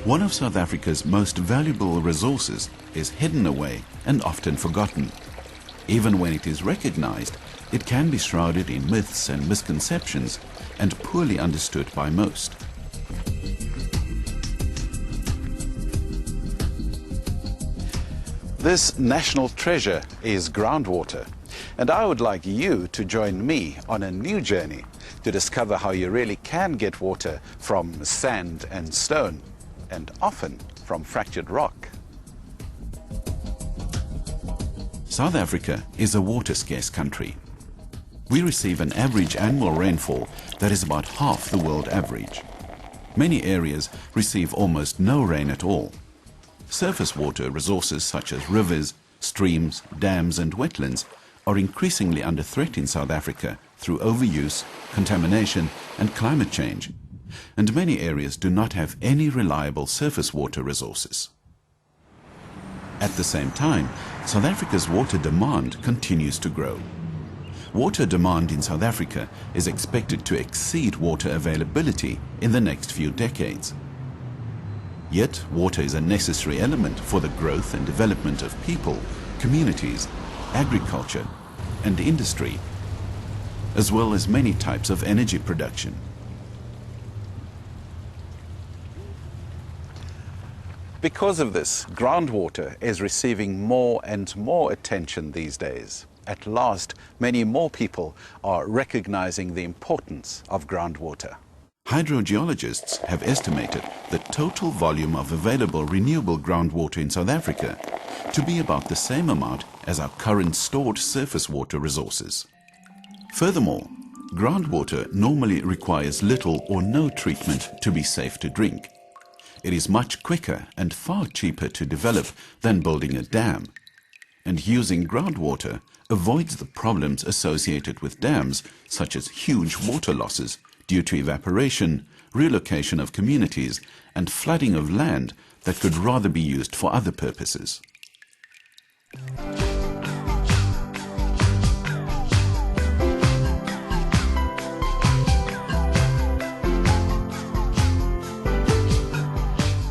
One of South Africa's most valuable resources is hidden away and often forgotten. Even when it is recognized, it can be shrouded in myths and misconceptions and poorly understood by most. This national treasure is groundwater, and I would like you to join me on a new journey to discover how you really can get water from sand and stone, and often from fractured rock. South Africa is a water-scarce country. We receive an average annual rainfall that is about half the world average. Many areas receive almost no rain at all. Surface water resources such as rivers, streams, dams and wetlands are increasingly under threat in South Africa through overuse, contamination and climate change, and many areas do not have any reliable surface water resources. At the same time, South Africa's water demand continues to grow. Water demand in South Africa is expected to exceed water availability in the next few decades. Yet, water is a necessary element for the growth and development of people, communities, agriculture and industry, as well as many types of energy production. Because of this, groundwater is receiving more and more attention these days. At last, many more people are recognizing the importance of groundwater. Hydrogeologists have estimated the total volume of available renewable groundwater in South Africa to be about the same amount as our current stored surface water resources. Furthermore, groundwater normally requires little or no treatment to be safe to drink. It is much quicker and far cheaper to develop than building a dam, and using groundwater avoids the problems associated with dams, such as huge water losses due to evaporation, relocation of communities, and flooding of land that could rather be used for other purposes.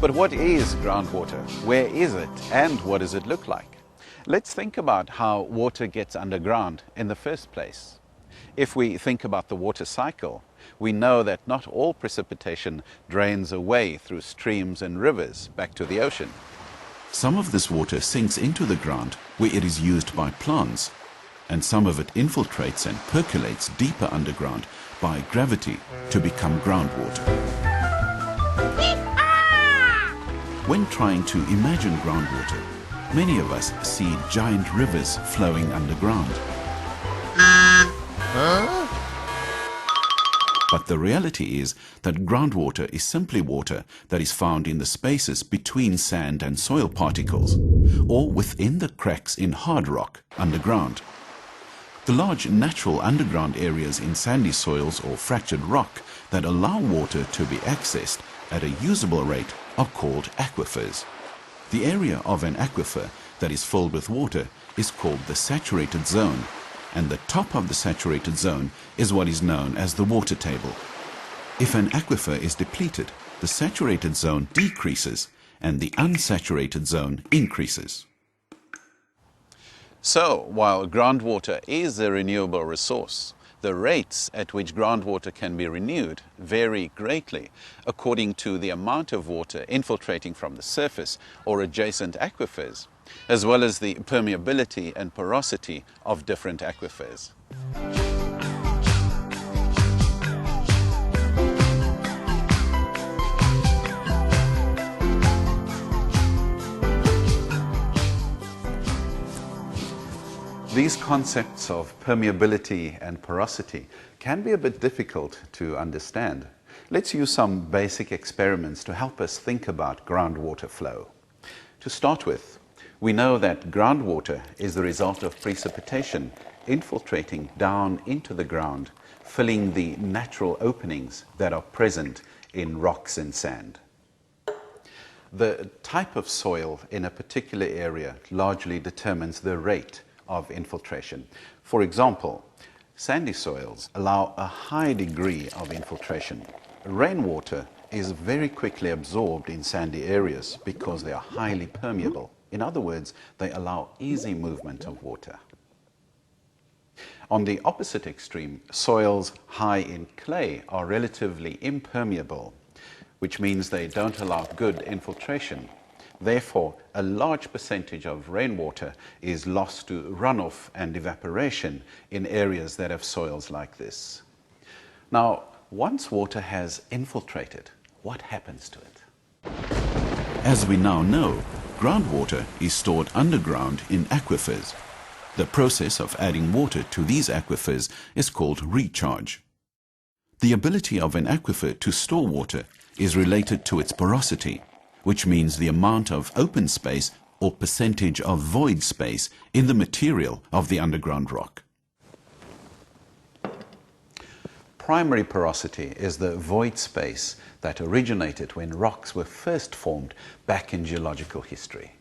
But what is groundwater? Where is it? And what does it look like? Let's think about how water gets underground in the first place. If we think about the water cycle, we know that not all precipitation drains away through streams and rivers back to the ocean. Some of this water sinks into the ground where it is used by plants, and some of it infiltrates and percolates deeper underground by gravity to become groundwater. When trying to imagine groundwater, many of us see giant rivers flowing underground. But the reality is that groundwater is simply water that is found in the spaces between sand and soil particles, or within the cracks in hard rock underground. The large natural underground areas in sandy soils or fractured rock that allow water to be accessed at a usable rate are called aquifers. The area of an aquifer that is filled with water is called the saturated zone, and the top of the saturated zone is what is known as the water table. If an aquifer is depleted, the saturated zone decreases and the unsaturated zone increases. So, while groundwater is a renewable resource, the rates at which groundwater can be renewed vary greatly according to the amount of water infiltrating from the surface or adjacent aquifers, as well as the permeability and porosity of different aquifers. These concepts of permeability and porosity can be a bit difficult to understand. Let's use some basic experiments to help us think about groundwater flow. To start with, we know that groundwater is the result of precipitation infiltrating down into the ground, filling the natural openings that are present in rocks and sand. The type of soil in a particular area largely determines the rate of infiltration. For example, sandy soils allow a high degree of infiltration. Rainwater is very quickly absorbed in sandy areas because they are highly permeable. In other words, they allow easy movement of water. On the opposite extreme, soils high in clay are relatively impermeable, which means they don't allow good infiltration. Therefore, a large percentage of rainwater is lost to runoff and evaporation in areas that have soils like this. Now, once water has infiltrated, what happens to it? As we now know, groundwater is stored underground in aquifers. The process of adding water to these aquifers is called recharge. The ability of an aquifer to store water is related to its porosity, which means the amount of open space or percentage of void space in the material of the underground rock. Primary porosity is the void space that originated when rocks were first formed back in geological history.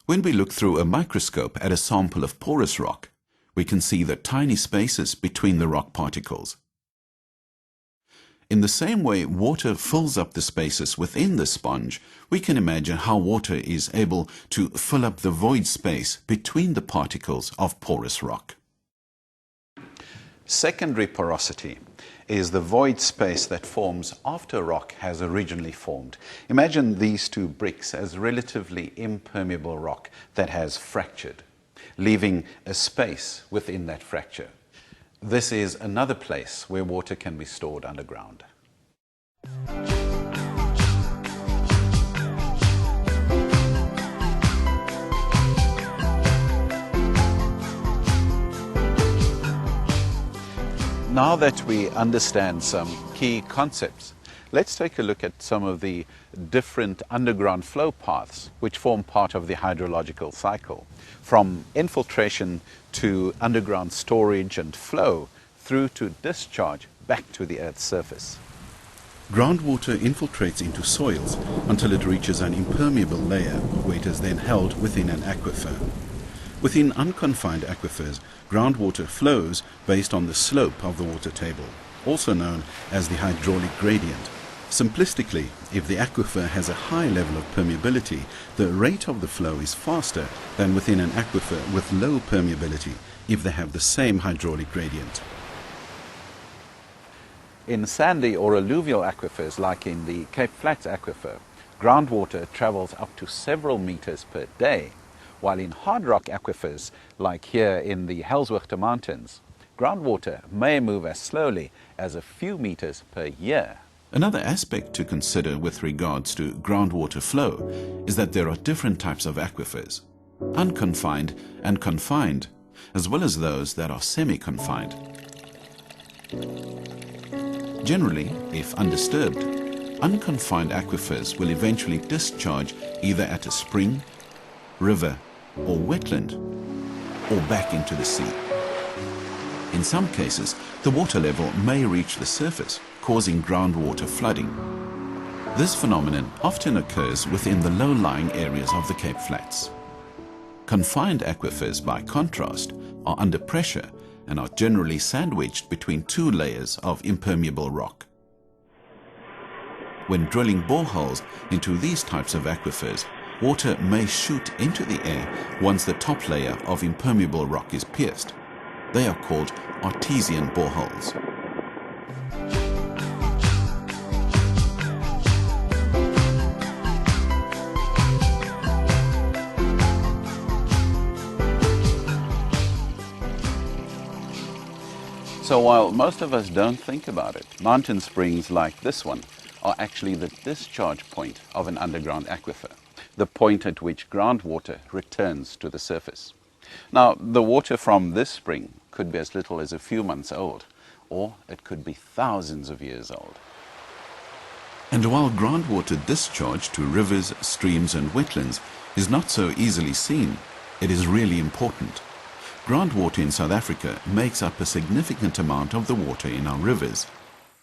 When we look through a microscope at a sample of porous rock, we can see the tiny spaces between the rock particles. In the same way water fills up the spaces within the sponge, we can imagine how water is able to fill up the void space between the particles of porous rock. Secondary porosity is the void space that forms after rock has originally formed. Imagine these two bricks as relatively impermeable rock that has fractured, leaving a space within that fracture. This is another place where water can be stored underground. Now that we understand some key concepts, let's take a look at some of the different underground flow paths which form part of the hydrological cycle, from infiltration to underground storage and flow through to discharge back to the Earth's surface. Groundwater infiltrates into soils until it reaches an impermeable layer where it is then held within an aquifer. Within unconfined aquifers, groundwater flows based on the slope of the water table, also known as the hydraulic gradient. Simplistically, if the aquifer has a high level of permeability, the rate of the flow is faster than within an aquifer with low permeability if they have the same hydraulic gradient. In sandy or alluvial aquifers, like in the Cape Flats aquifer, groundwater travels up to several meters per day, while in hard rock aquifers, like here in the Hellsworth Mountains, groundwater may move as slowly as a few meters per year. Another aspect to consider with regards to groundwater flow is that there are different types of aquifers, unconfined and confined, as well as those that are semi-confined. Generally, if undisturbed, unconfined aquifers will eventually discharge either at a spring, river, or wetland, or back into the sea. In some cases, the water level may reach the surface, causing groundwater flooding. This phenomenon often occurs within the low-lying areas of the Cape Flats. Confined aquifers, by contrast, are under pressure and are generally sandwiched between two layers of impermeable rock. When drilling boreholes into these types of aquifers, water may shoot into the air once the top layer of impermeable rock is pierced. They are called artesian boreholes. So while most of us don't think about it, mountain springs like this one are actually the discharge point of an underground aquifer, the point at which groundwater returns to the surface. Now, the water from this spring could be as little as a few months old, or it could be thousands of years old. And while groundwater discharge to rivers, streams and wetlands is not so easily seen, it is really important. Groundwater in South Africa makes up a significant amount of the water in our rivers.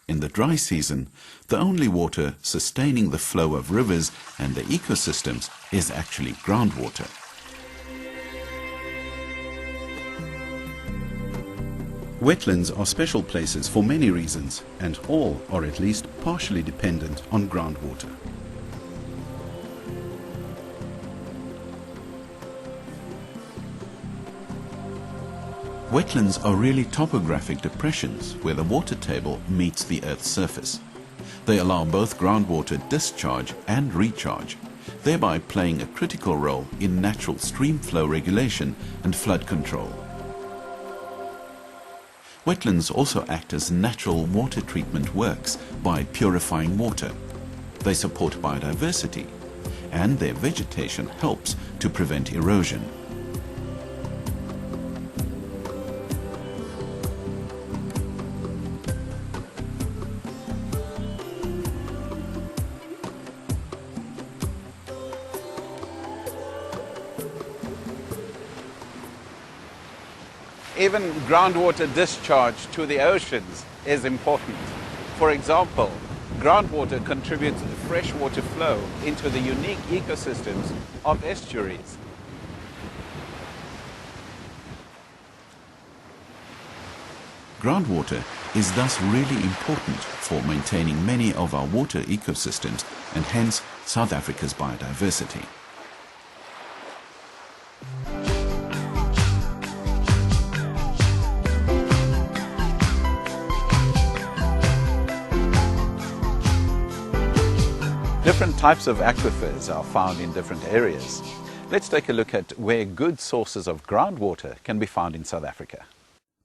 In the dry season, the only water sustaining the flow of rivers and the ecosystems is actually groundwater. Wetlands are special places for many reasons, and all are at least partially dependent on groundwater. Wetlands are really topographic depressions where the water table meets the Earth's surface. They allow both groundwater discharge and recharge, thereby playing a critical role in natural stream flow regulation and flood control. Wetlands also act as natural water treatment works by purifying water. They support biodiversity, and their vegetation helps to prevent erosion. Even groundwater discharge to the oceans is important. For example, groundwater contributes freshwater flow into the unique ecosystems of estuaries. Groundwater is thus really important for maintaining many of our water ecosystems and hence South Africa's biodiversity. Different types of aquifers are found in different areas. Let's take a look at where good sources of groundwater can be found in South Africa.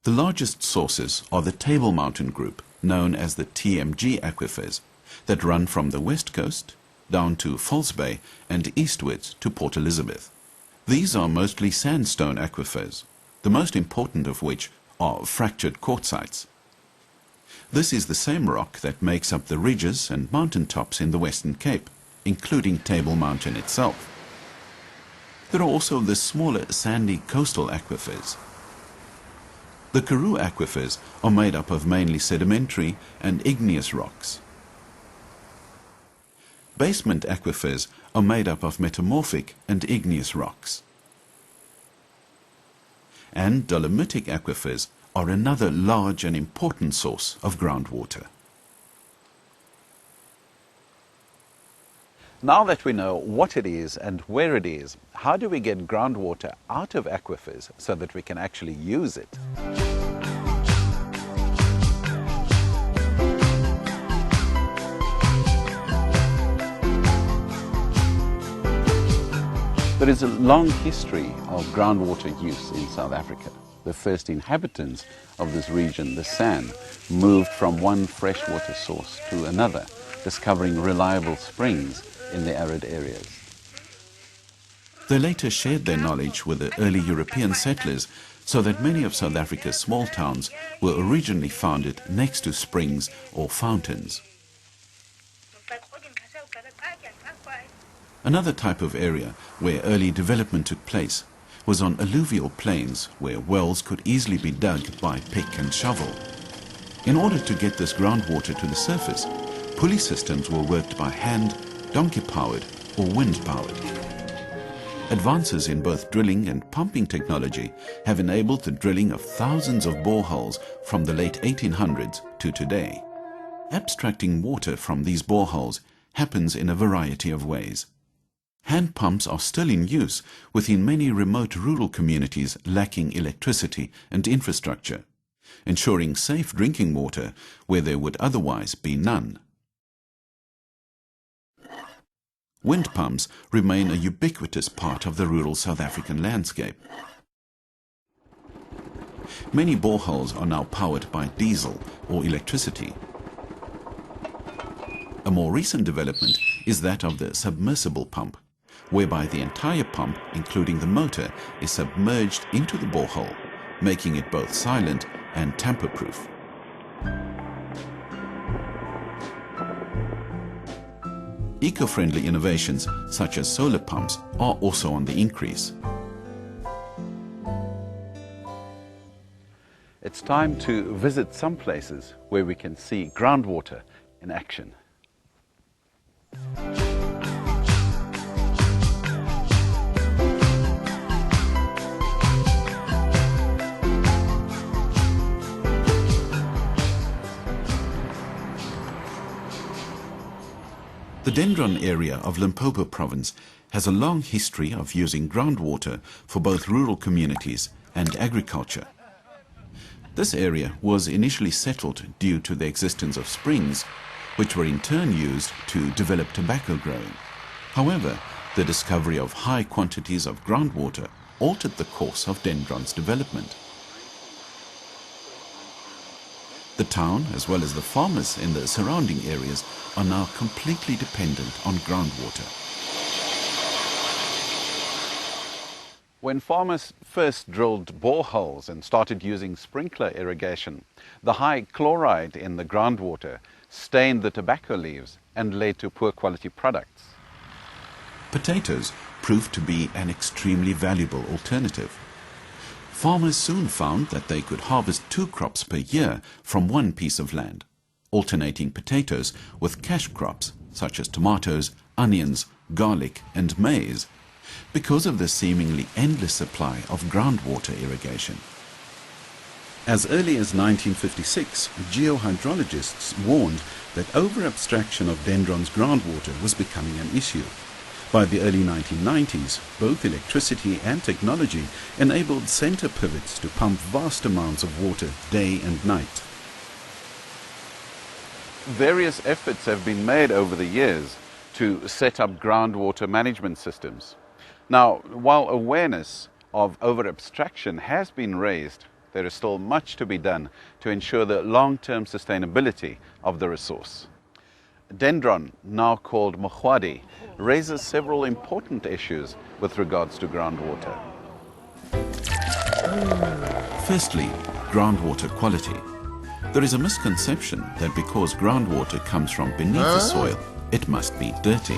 The largest sources are the Table Mountain group, known as the TMG aquifers, that run from the west coast down to False Bay and eastwards to Port Elizabeth. These are mostly sandstone aquifers, the most important of which are fractured quartzites. This is the same rock that makes up the ridges and mountain tops in the Western Cape, including Table Mountain itself. There are also the smaller sandy coastal aquifers. The Karoo aquifers are made up of mainly sedimentary and igneous rocks. Basement aquifers are made up of metamorphic and igneous rocks. And dolomitic aquifers are another large and important source of groundwater. Now that we know what it is and where it is, how do we get groundwater out of aquifers so that we can actually use it? There is a long history of groundwater use in South Africa. The first inhabitants of this region, the San, moved from one freshwater source to another, discovering reliable springs in the arid areas. They later shared their knowledge with the early European settlers, so that many of South Africa's small towns were originally founded next to springs or fountains. Another type of area where early development took place was on alluvial plains where wells could easily be dug by pick and shovel. In order to get this groundwater to the surface, pulley systems were worked by hand, donkey-powered or wind-powered. Advances in both drilling and pumping technology have enabled the drilling of thousands of boreholes from the late 1800s to today. Abstracting water from these boreholes happens in a variety of ways. Hand pumps are still in use within many remote rural communities lacking electricity and infrastructure, ensuring safe drinking water where there would otherwise be none. Wind pumps remain a ubiquitous part of the rural South African landscape. Many boreholes are now powered by diesel or electricity. A more recent development is that of the submersible pump, whereby the entire pump, including the motor, is submerged into the borehole, making it both silent and tamper-proof. Eco-friendly innovations such as solar pumps are also on the increase. It's time to visit some places where we can see groundwater in action. The Dendron area of Limpopo province has a long history of using groundwater for both rural communities and agriculture. This area was initially settled due to the existence of springs, which were in turn used to develop tobacco growing. However, the discovery of high quantities of groundwater altered the course of Dendron's development. The town, as well as the farmers in the surrounding areas, are now completely dependent on groundwater. When farmers first drilled boreholes and started using sprinkler irrigation, the high chloride in the groundwater stained the tobacco leaves and led to poor quality products. Potatoes proved to be an extremely valuable alternative. Farmers soon found that they could harvest 2 crops per year from one piece of land, alternating potatoes with cash crops such as tomatoes, onions, garlic and maize, because of the seemingly endless supply of groundwater irrigation. As early as 1956, geohydrologists warned that over-abstraction of Dendron's groundwater was becoming an issue. By the early 1990s, both electricity and technology enabled center pivots to pump vast amounts of water day and night. Various efforts have been made over the years to set up groundwater management systems. Now, while awareness of over-abstraction has been raised, there is still much to be done to ensure the long-term sustainability of the resource. Dendron, now called Mokgwadi, raises several important issues with regards to groundwater. Firstly, groundwater quality. There is a misconception that because groundwater comes from beneath the soil, it must be dirty.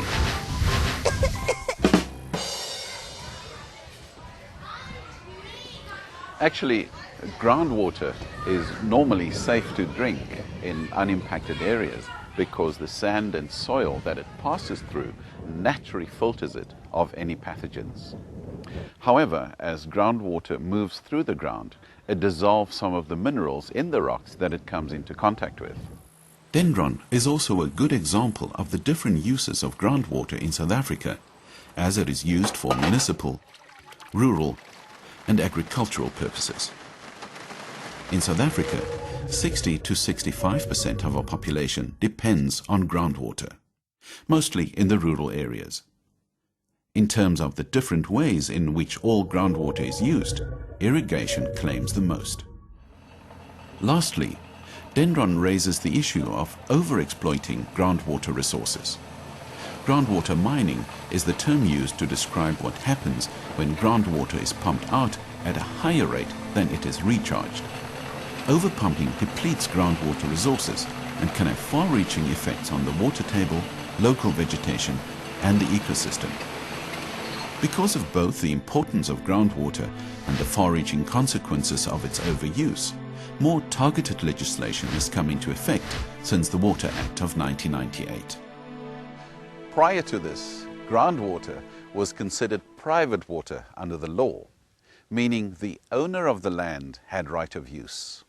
Actually, groundwater is normally safe to drink in unimpacted areas because the sand and soil that it passes through naturally filters it of any pathogens. However, as groundwater moves through the ground, it dissolves some of the minerals in the rocks that it comes into contact with. Dendron is also a good example of the different uses of groundwater in South Africa, as it is used for municipal, rural and agricultural purposes. In South Africa, 60 to 65% of our population depends on groundwater, mostly in the rural areas. In terms of the different ways in which all groundwater is used, irrigation claims the most. Lastly, Dendron raises the issue of overexploiting groundwater resources. Groundwater mining is the term used to describe what happens when groundwater is pumped out at a higher rate than it is recharged. Overpumping depletes groundwater resources and can have far-reaching effects on the water table, local vegetation and the ecosystem. Because of both the importance of groundwater and the far-reaching consequences of its overuse, more targeted legislation has come into effect since the Water Act of 1998. Prior to this, groundwater was considered private water under the law, meaning the owner of the land had right of use.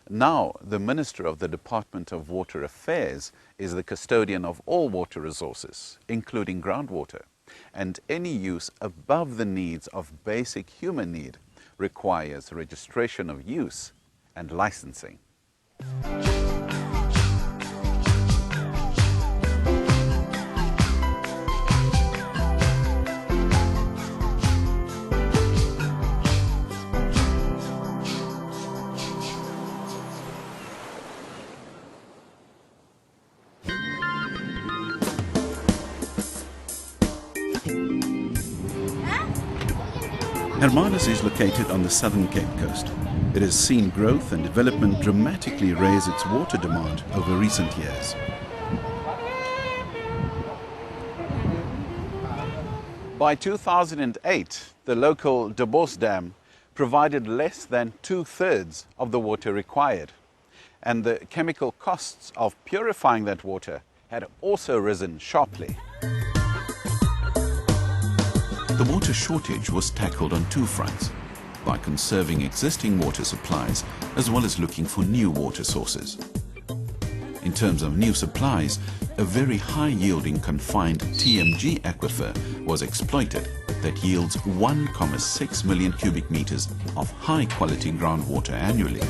Now, the Minister of the Department of Water Affairs is the custodian of all water resources, including groundwater, and any use above the needs of basic human need requires registration of use and licensing. Hermanus is located on the southern Cape Coast. It has seen growth and development dramatically raise its water demand over recent years. By 2008, the local De Bos Dam provided less than 2/3 of the water required, and the chemical costs of purifying that water had also risen sharply. The water shortage was tackled on 2 fronts, by conserving existing water supplies as well as looking for new water sources. In terms of new supplies, a very high-yielding confined TMG aquifer was exploited that yields 1,6 million cubic meters of high-quality groundwater annually.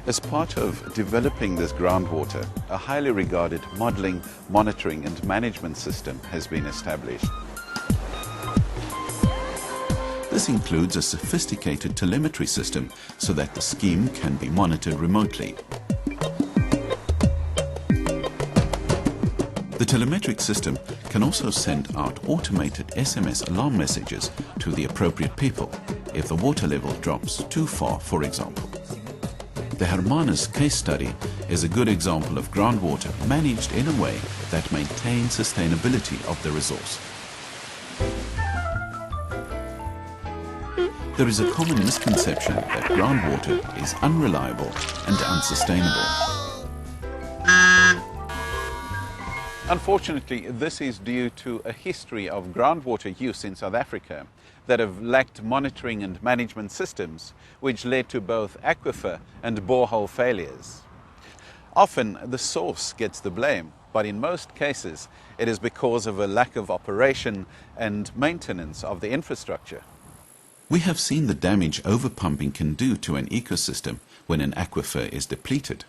As part of developing this groundwater, a highly regarded modeling, monitoring and management system has been established. This includes a sophisticated telemetry system so that the scheme can be monitored remotely. The telemetric system can also send out automated SMS alarm messages to the appropriate people if the water level drops too far, for example. The Hermanus case study is a good example of groundwater managed in a way that maintains sustainability of the resource. There is a common misconception that groundwater is unreliable and unsustainable. Unfortunately, this is due to a history of groundwater use in South Africa that have lacked monitoring and management systems, which led to both aquifer and borehole failures. Often the source gets the blame, but in most cases it is because of a lack of operation and maintenance of the infrastructure. We have seen the damage overpumping can do to an ecosystem when an aquifer is depleted.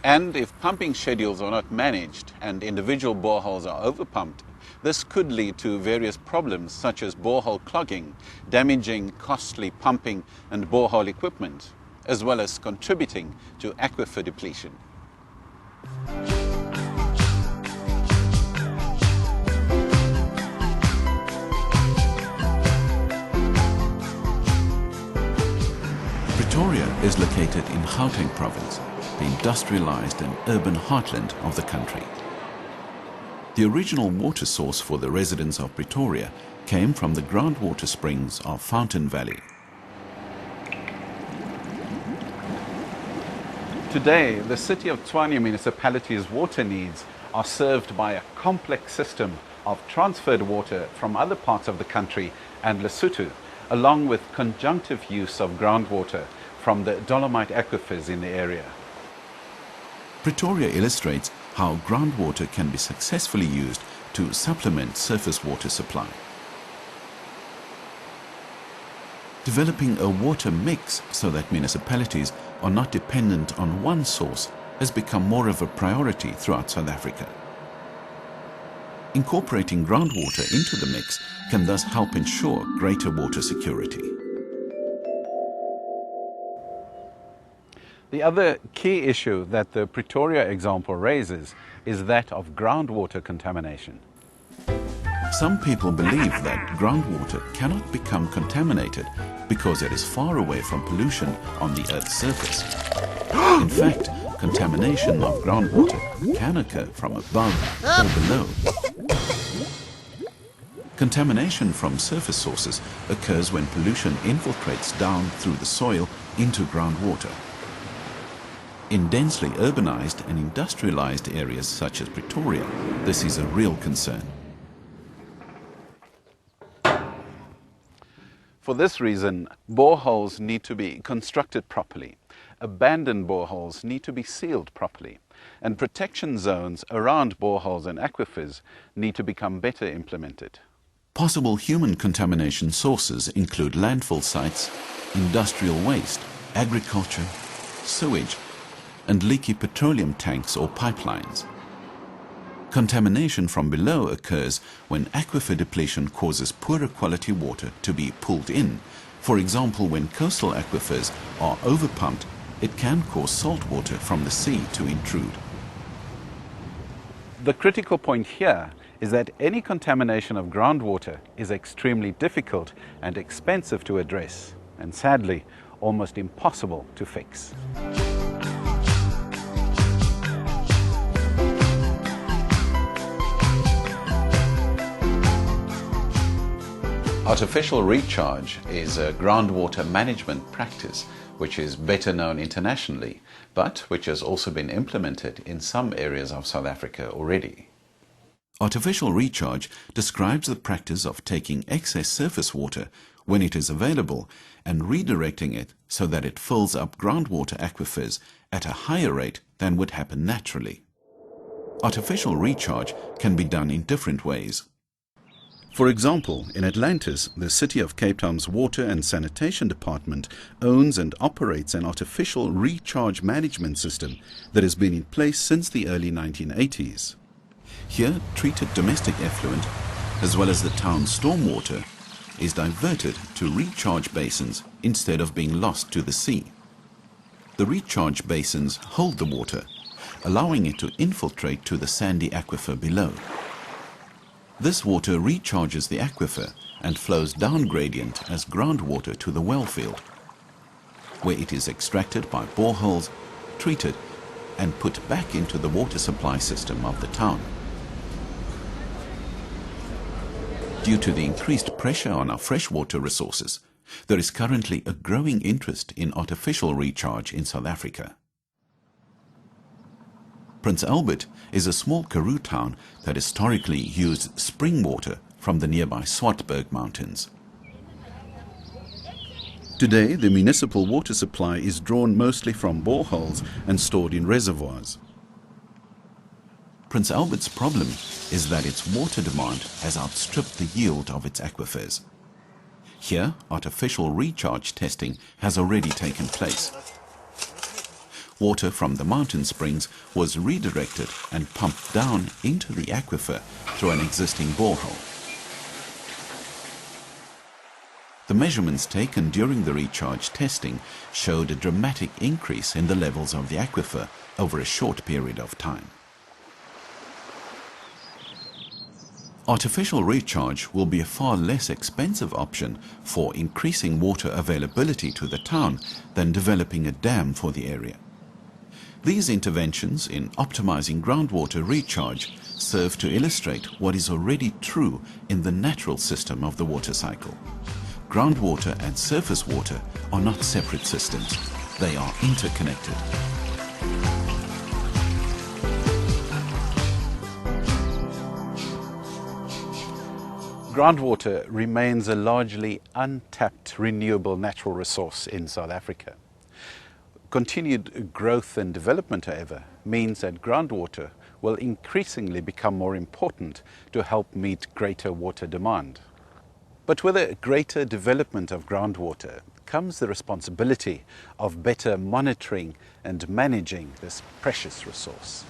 And if pumping schedules are not managed and individual boreholes are overpumped, this could lead to various problems such as borehole clogging, damaging costly pumping and borehole equipment, as well as contributing to aquifer depletion. Pretoria is located in Gauteng province, the industrialized and urban heartland of the country. The original water source for the residents of Pretoria came from the groundwater springs of Fountain Valley. Today, the city of Tshwane municipality's water needs are served by a complex system of transferred water from other parts of the country and Lesotho, along with conjunctive use of groundwater from the dolomite aquifers in the area. Pretoria illustrates how groundwater can be successfully used to supplement surface water supply. Developing a water mix so that municipalities are not dependent on one source has become more of a priority throughout South Africa. Incorporating groundwater into the mix can thus help ensure greater water security. The other key issue that the Pretoria example raises is that of groundwater contamination. Some people believe that groundwater cannot become contaminated because it is far away from pollution on the Earth's surface. In fact, contamination of groundwater can occur from above or below. Contamination from surface sources occurs when pollution infiltrates down through the soil into groundwater. In densely urbanized and industrialized areas such as Pretoria, this is a real concern. For this reason, boreholes need to be constructed properly. Abandoned boreholes need to be sealed properly. And protection zones around boreholes and aquifers need to become better implemented. Possible human contamination sources include landfill sites, industrial waste, agriculture, sewage, and leaky petroleum tanks or pipelines. Contamination from below occurs when aquifer depletion causes poorer quality water to be pulled in. For example, when coastal aquifers are overpumped, it can cause salt water from the sea to intrude. The critical point here is that any contamination of groundwater is extremely difficult and expensive to address, and sadly, almost impossible to fix. Artificial recharge is a groundwater management practice which is better known internationally, but which has also been implemented in some areas of South Africa already. Artificial recharge describes the practice of taking excess surface water when it is available and redirecting it so that it fills up groundwater aquifers at a higher rate than would happen naturally. Artificial recharge can be done in different ways. For example, in Atlantis, the City of Cape Town's Water and Sanitation Department owns and operates an artificial recharge management system that has been in place since the early 1980s. Here, treated domestic effluent, as well as the town's stormwater, is diverted to recharge basins instead of being lost to the sea. The recharge basins hold the water, allowing it to infiltrate to the sandy aquifer below. This water recharges the aquifer and flows down gradient as groundwater to the well field, where it is extracted by boreholes, treated, and put back into the water supply system of the town. Due to the increased pressure on our freshwater resources, there is currently a growing interest in artificial recharge in South Africa. Prince Albert is a small Karoo town that historically used spring water from the nearby Swartberg Mountains. Today, the municipal water supply is drawn mostly from boreholes and stored in reservoirs. Prince Albert's problem is that its water demand has outstripped the yield of its aquifers. Here, artificial recharge testing has already taken place. Water from the mountain springs was redirected and pumped down into the aquifer through an existing borehole. The measurements taken during the recharge testing showed a dramatic increase in the levels of the aquifer over a short period of time. Artificial recharge will be a far less expensive option for increasing water availability to the town than developing a dam for the area. These interventions in optimizing groundwater recharge serve to illustrate what is already true in the natural system of the water cycle. Groundwater and surface water are not separate systems. They are interconnected. Groundwater remains a largely untapped renewable natural resource in South Africa. Continued growth and development, however, means that groundwater will increasingly become more important to help meet greater water demand. But with a greater development of groundwater comes the responsibility of better monitoring and managing this precious resource.